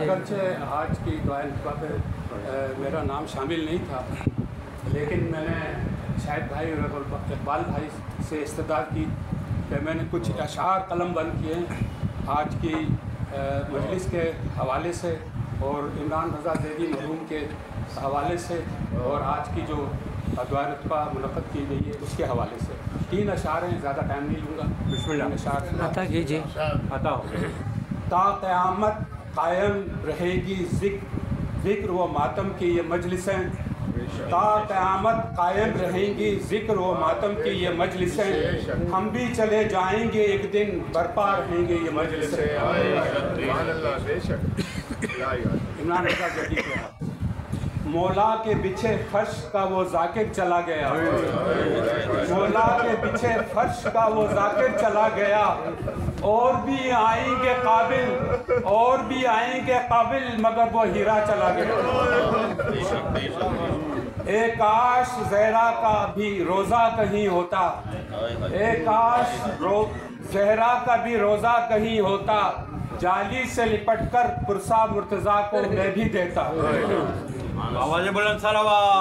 اگرچہ آج کی دعائے نخبہ پہ میرا نام شامل نہیں تھا، لیکن میں نے شاہد بھائی اور اقبال بھائی سے استدعا کی کہ میں نے کچھ اشعار قلم بند کیے ہیں آج کی مجلس کے حوالے سے اور عمران رضا زیدی مرحوم کے حوالے سے اور آج کی جو دعائے نخبہ منعقد کی گئی ہے اس کے حوالے سے 3 اشعار ہیں، زیادہ ٹائم نہیں لوں گا۔ بسم اللہ۔ اشعار عطا کیجیے۔ عطا ہو۔ تا قیامت قائم رہے گی ذکر و ماتم کی یہ مجلسیں، تا قیامت قائم رہیں گی ذکر و ماتم کی یہ مجلسیں، ہم بھی چلے جائیں گے ایک دن برپا رہیں گے یہ مجلسیں۔ عمران رضا زیدی کے ہاتھ مولا کے بچھے فرش کا وہ ذاکر چلا گیا، مولا کے بچھے فرش کا وہ ذاکر چلا گیا، اور بھی آئیں گے قابل، اور بھی آئیں گے قابل، مگر وہ ہیرا چلا گیا۔ اے کاش زہرا کا بھی روزہ کہیں ہوتا، اے کاش زہرا کا بھی روزہ کہیں ہوتا، جالی سے لپٹ کر پرسا مرتضیٰ کو میں بھی دیتا۔ آواز بلند سر آواز۔